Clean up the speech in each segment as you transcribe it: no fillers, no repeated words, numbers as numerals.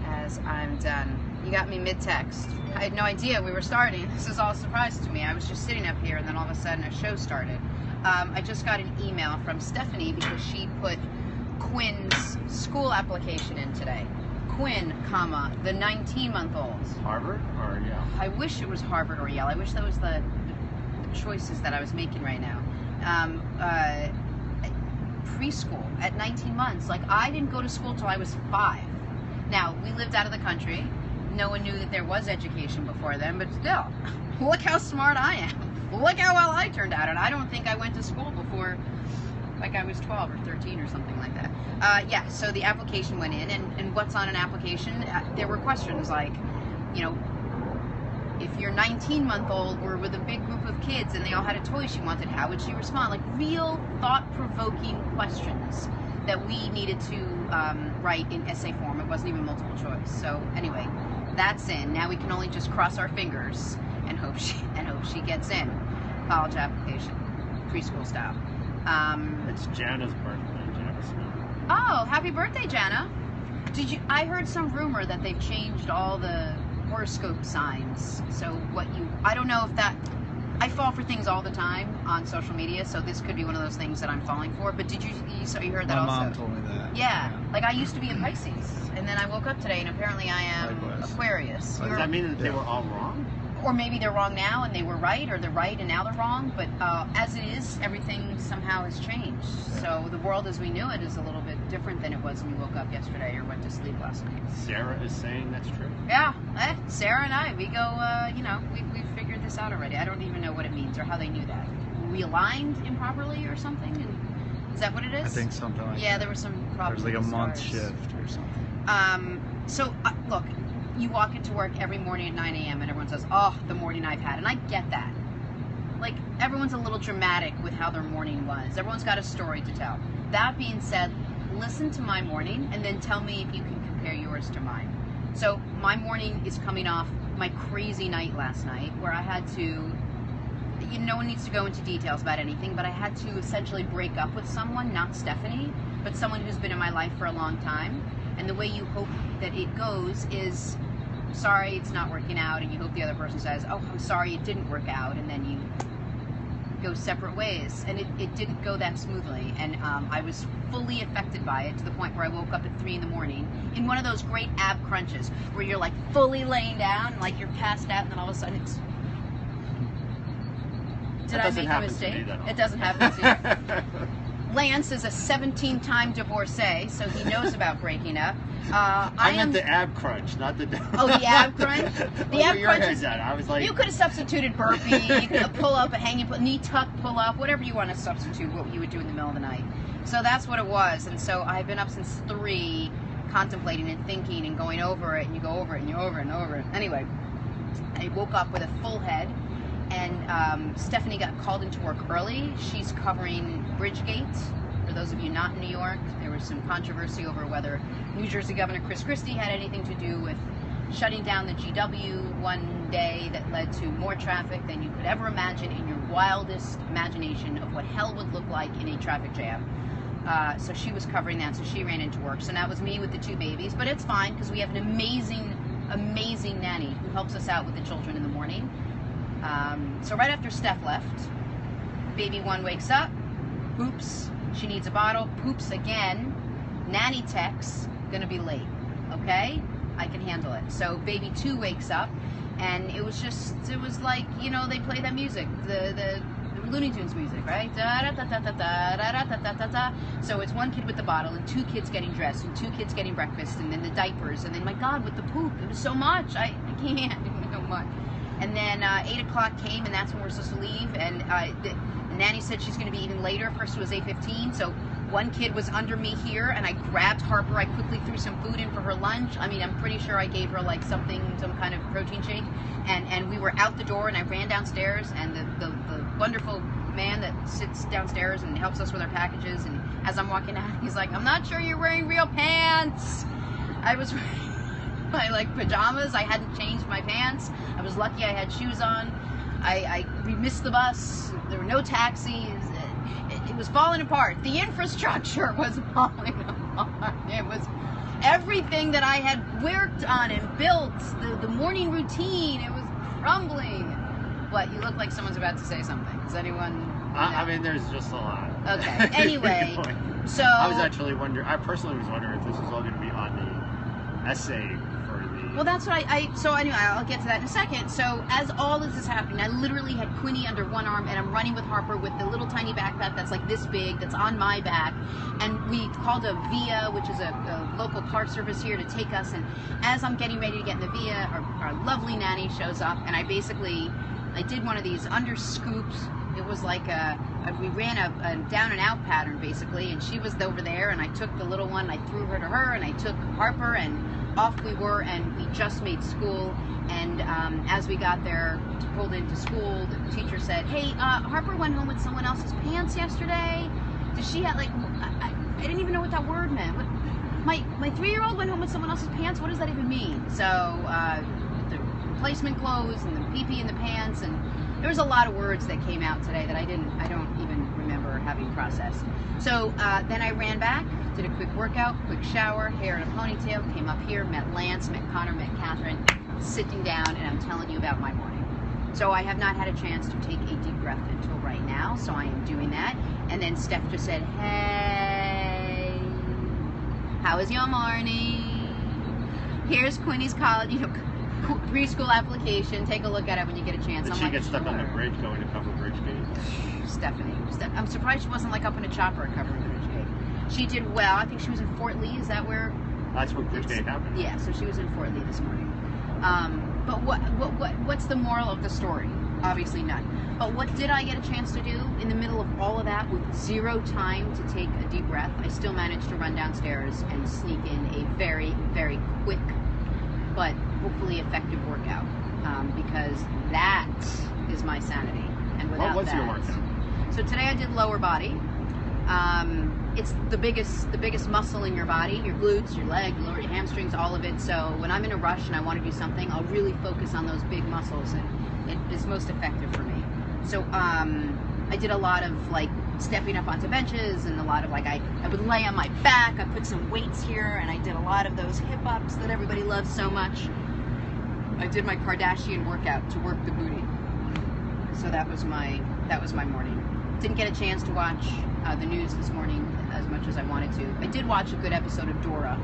As I'm done. You got me mid-text. I had no idea we were starting. This is all a surprise to me. I was just sitting up here and then all of a sudden a show started. I just got an email from Stephanie because she put Quinn's school application in today. Quinn, comma, the 19-month-old. Harvard or Yale? I wish it was Harvard or Yale. I wish that was the choices that I was making right now. Preschool at 19 months. Like, I didn't go to school till I was 5. Now, we lived out of the country. No one knew that there was education before then, but still, look how smart I am. Look how well I turned out, and I don't think I went to school before, like, I was 12 or 13 or something like that. Yeah, so the application went in, and what's on an application? There were questions like, you know, if your 19-month-old were with a big group of kids and they all had a toy she wanted, how would she respond? Like, real thought-provoking questions that we needed to write in essay form. It wasn't even multiple choice. So anyway, that's in. Now we can only just cross our fingers and hope she gets in. College application, preschool style. It's Jana's birthday, Jana Smith. Oh, happy birthday, Jana! Did you? I heard some rumor that they've changed all the horoscope signs. So I don't know if that. I fall for things all the time on social media, so this could be one of those things that I'm falling for. But did you heard that also? My mom told me that. Yeah. Like, I used to be a Pisces, and then I woke up today, and apparently I am Aquarius. Does that mean that they were all wrong? Or maybe they're wrong now and they were right, or they're right and now they're wrong. But as it is, everything somehow has changed. So the world as we knew it is a little bit different than it was when we woke up yesterday or went to sleep last night. Sarah is saying that's true. Yeah, Sarah and I, we go, we figured this out already. I don't even know what it means or how they knew that. We aligned improperly or something? And is that what it is? I think something like that. Yeah, there was some problems. There's like a month stars. shift or something. So, look, you walk into work every morning at 9 a.m. and everyone says, oh, the morning I've had. And I get that. Like, everyone's a little dramatic with how their morning was. Everyone's got a story to tell. That being said, listen to my morning and then tell me if you can compare yours to mine. So, my morning is coming off my crazy night last night where I had to, no one needs to go into details about anything, but I had to essentially break up with someone, not Stephanie, but someone who's been in my life for a long time. And the way you hope that it goes is, sorry, it's not working out, and you hope the other person says, oh, I'm sorry, it didn't work out, and then you go separate ways. And it didn't go that smoothly, and I was fully affected by it to the point where I woke up at 3 in the morning in one of those great ab crunches where you're like fully laying down, like you're passed out, and then all of a sudden it's... Did I make a mistake? It doesn't happen to you. Lance is a 17-time divorcee, so he knows about breaking up. I meant the ab crunch, not the... Oh, the ab crunch? The ab crunch is... I was like... You could have substituted burpee, you could have pull up, a hanging, knee tuck, pull up, whatever you want to substitute, what you would do in the middle of the night. So that's what it was, and so I've been up since 3, contemplating and thinking and going over it, and you go over it, and you're over it, and over it. Anyway, I woke up with a full head, and Stephanie got called into work early. She's covering Bridgegate. For those of you not in New York, there was some controversy over whether New Jersey Governor Chris Christie had anything to do with shutting down the GW one day that led to more traffic than you could ever imagine in your wildest imagination of what hell would look like in a traffic jam. So she was covering that, so she ran into work. So now it was me with the 2 babies, but it's fine because we have an amazing, amazing nanny who helps us out with the children in the morning. So right after Steph left, baby 1 wakes up, poops, she needs a bottle, poops again, nanny texts, gonna be late, okay? I can handle it. So baby 2 wakes up, and it was like, they play that music, the Looney Tunes music, right? Da, da, da, da, da, da, da, da, da, da. So it's 1 kid with the bottle, and 2 kids getting dressed, and 2 kids getting breakfast, and then the diapers, and then, my God, with the poop, it was so much, I can't, so much. And then 8 o'clock came, and that's when we're supposed to leave. And the nanny said she's going to be even later. First it was 8:15, so 1 kid was under me here, and I grabbed Harper. I quickly threw some food in for her lunch. I mean, I'm pretty sure I gave her like some kind of protein shake. And we were out the door, and I ran downstairs, and the wonderful man that sits downstairs and helps us with our packages, and as I'm walking out, he's like, I'm not sure you're wearing real pants. I was wearing my pajamas. I hadn't changed my pants. I was lucky I had shoes on. We missed the bus. There were no taxis. It was falling apart. The infrastructure was falling apart. everything that I had worked on and built, the morning routine, it was crumbling. What, you look like someone's about to say something. Does anyone... I mean, there's just a lot. Okay, anyway, so... I was actually wondering, I personally was wondering if this was all going to be on the essay for the... Well, that's what so anyway, I'll get to that in a second. So as all this is happening, I literally had Quinny under one arm, and I'm running with Harper with the little tiny backpack that's like this big, that's on my back. And we called a VIA, which is a local car service here, to take us. And as I'm getting ready to get in the VIA, our lovely nanny shows up, and I did one of these under scoops. It was like we ran a down and out pattern basically, and she was over there, and I took the little one, I threw her to her, and I took Harper, and off we were, and we just made school. And as we got there, pulled into school, the teacher said, "Hey, Harper went home with someone else's pants yesterday. Does she have, like, I didn't even know what that word meant. My 3-year-old went home with someone else's pants? What does that even mean?" So the replacement clothes and the pee-pee in the pants, and there was a lot of words that came out today that I don't even remember having processed. So then I ran back, did a quick workout, quick shower, hair in a ponytail, came up here, met Lance, met Connor, met Catherine, sitting down, and I'm telling you about my morning. So I have not had a chance to take a deep breath until right now, so I am doing that. And then Steph just said, "Hey, how was your morning? Here's Quinny's college, preschool application. Take a look at it when you get a chance." Did she get stuck on the bridge going to cover Bridgegate? Stephanie. I'm surprised she wasn't like up in a chopper covering Bridgegate. She did well. I think she was in Fort Lee. Is that where? That's where Bridgegate happened. Yeah, so she was in Fort Lee this morning. But what's the moral of the story? Obviously none. But what did I get a chance to do in the middle of all of that with zero time to take a deep breath? I still managed to run downstairs and sneak in a very, very quick but hopefully effective workout, because that is my sanity. And without what was your workout? So today I did lower body. It's the biggest muscle in your body, your glutes, your leg, your lower hamstrings, all of it. So when I'm in a rush and I want to do something, I'll really focus on those big muscles, and it is most effective for me. So I did a lot of like stepping up onto benches, and a lot of like I would lay on my back, I put some weights here, and I did a lot of those hip ups that everybody loves so much. I did my Kardashian workout to work the booty. So that was my morning. Didn't get a chance to watch the news this morning as much as I wanted to. I did watch a good episode of Dora.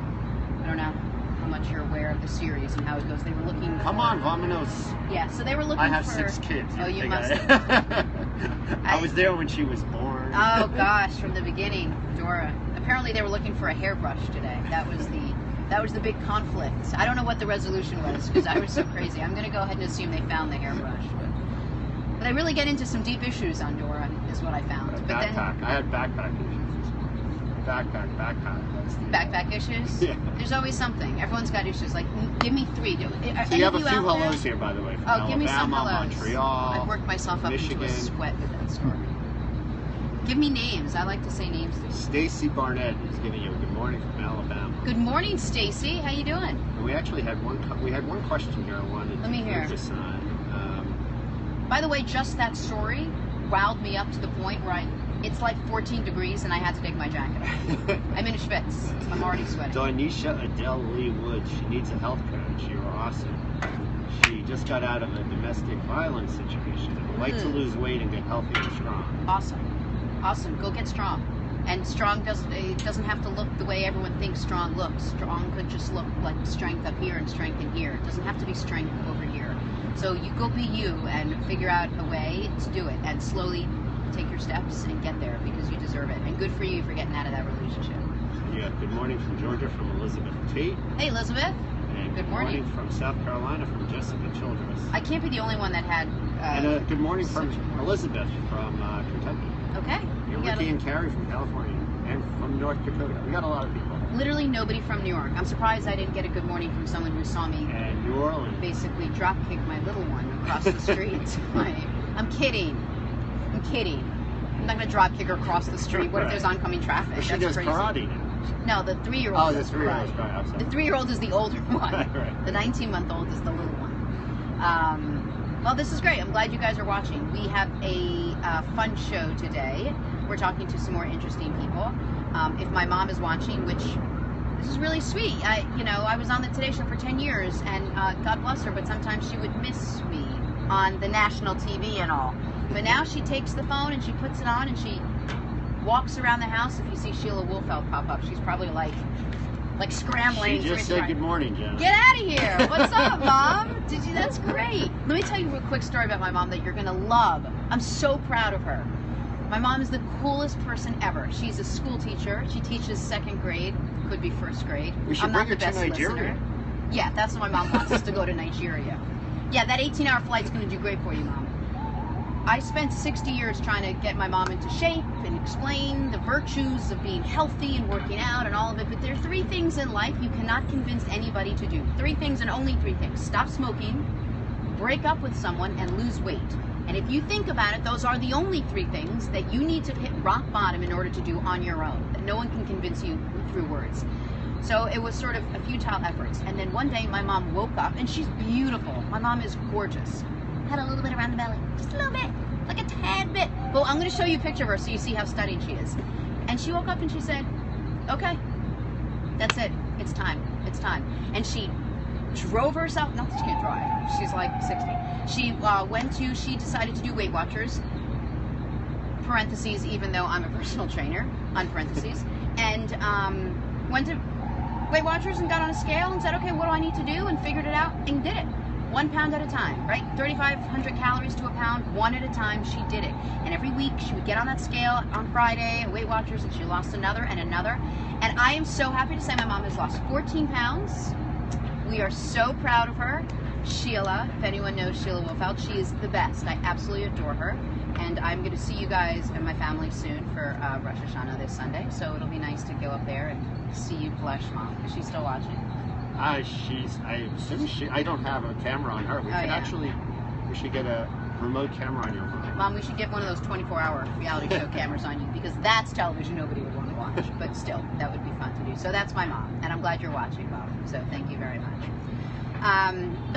I don't know how much you're aware of the series and how it goes. They were looking. Come on, Vominos. Yeah, so they were looking. I have for, 6 kids. Oh, you must. I was there when she was born. Oh gosh, from the beginning, Dora. Apparently, they were looking for a hairbrush today. That was the big conflict. I don't know what the resolution was because I was so crazy. I'm going to go ahead and assume they found the hairbrush. But they really get into some deep issues on Dora, is what I found. But Backpack. I had backpack issues. Backpack. That's the, backpack issues? Yeah. There's always something. Everyone's got issues. Like, give me 3. So you have a few hellos here, by the way, from Alabama, give me some hellos. Montreal, I've worked myself up Michigan. into a sweat with that story. Give me names. I like to say names. Stacy Barnett is giving you a good morning from Alabama. Good morning, Stacy. How you doing? And we actually had one question here I wanted Let me hear. to focus on. By the way, just that story riled me up to the point where it's like 14 degrees and I had to take my jacket off. I'm in a schwitz. I'm already sweating. Donisha Adele Lee Wood, she needs a health coach. You were awesome. She just got out of a domestic violence situation and would like to lose weight and get healthy and strong. Awesome. Go get strong. And strong doesn't have to look the way everyone thinks strong looks. Strong could just look like strength up here and strength in here. It doesn't have to be strength over here. So you go be you and figure out a way to do it and slowly take your steps and get there because you deserve it. And good for you for getting out of that relationship. Yeah, good morning from Georgia from Elizabeth Tate. Hey, Elizabeth. And good morning from South Carolina from Jessica Childress. I can't be the only one that had... and good morning from Elizabeth from Kentucky. Okay. And Ricky and Carrie from California and from North Dakota. We got a lot of people. Literally nobody from New York. I'm surprised I didn't get a good morning from someone who saw me and New Orleans. Basically drop kick my little one across the street. I'm kidding. I'm not going to drop kick her across the street. What if there's oncoming traffic? Well, she That's does crazy. Karate now. No, the 3-year-old. Oh, the 3-year-old. Right. The 3-year-old is the older one. Right. The 19-month-old is the little one. Well, this is great. I'm glad you guys are watching. We have a fun show today. We're talking to some more interesting people. If my mom is watching, which this is really sweet. I was on the Today Show for 10 years, and God bless her, but sometimes she would miss me on the national TV and all. But now she takes the phone and she puts it on and she walks around the house. If you see Sheila Wolfeld pop up, she's probably like scrambling. She just said good morning, Jen. Get out of here! What's up, Mom? That's great. Let me tell you a quick story about my mom that you're gonna love. I'm so proud of her. My mom is the coolest person ever. She's a school teacher. She teaches 2nd grade, could be 1st grade. We should bring her to Nigeria. Listener. Yeah, that's what my mom wants us to go to Nigeria. Yeah, that 18-hour flight's gonna do great for you, Mom. I spent 60 years trying to get my mom into shape and explain the virtues of being healthy and working out and all of it, but there are 3 things in life you cannot convince anybody to do. 3 things and only 3 things. Stop smoking, break up with someone, and lose weight. And if you think about it, those are the only 3 things that you need to hit rock bottom in order to do on your own, that no one can convince you through words. So it was sort of a futile effort. And then one day my mom woke up, and she's beautiful. My mom is gorgeous. Had a little bit around the belly, just a little bit, like a tad bit. Well, I'm going to show you a picture of her so you see how stunning she is. And she woke up and she said, okay, that's it. It's time. It's time. And she drove herself, not that she can't drive, she's like 60. She decided to do Weight Watchers, parentheses, even though I'm a personal trainer, on parentheses, and went to Weight Watchers and got on a scale and said, okay, what do I need to do? And figured it out and did it. 1 pound at a time, right? 3,500 calories to a pound, 1 at a time, she did it. And every week she would get on that scale on Friday at Weight Watchers and she lost another and another. And I am so happy to say my mom has lost 14 pounds. We are so proud of her. Sheila, if anyone knows Sheila Wolfeld, she is the best. I absolutely adore her. And I'm going to see you guys and my family soon for Rosh Hashanah this Sunday. So it'll be nice to go up there and see you blush, Mom. Is she still watching? I don't have a camera on her. We should get a remote camera on your phone. Mom, we should get one of those 24-hour reality show cameras on you, because that's television nobody would want to watch. But still, that would be fun to do. So that's my mom, and I'm glad you're watching, Mom. So thank you very much.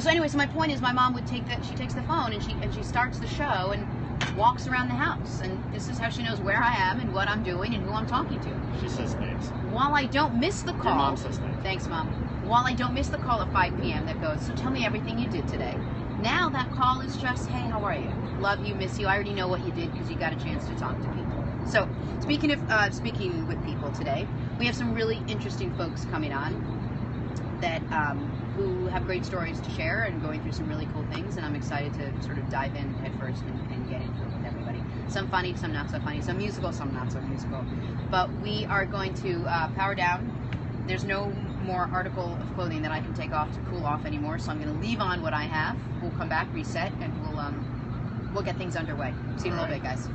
So anyway, so my point is, my mom would she takes the phone and she starts the show and walks around the house, and this is how she knows where I am and what I'm doing and who I'm talking to. She says thanks. While I don't miss the call. Your mom says thanks. Thanks, Mom. While I don't miss the call at 5 p.m. that goes, so tell me everything you did today. Now that call is just, hey, how are you? Love you, miss you. I already know what you did because you got a chance to talk to people. So speaking with people today, we have some really interesting folks coming on that who have great stories to share and going through some really cool things, and I'm excited to sort of dive in head first and get into it with everybody. Some funny, some not so funny, some musical, some not so musical. But we are going to power down. There's no more article of clothing that I can take off to cool off anymore, so I'm going to leave on what I have. We'll come back, reset, and we'll get things underway. See you in a little bit, guys.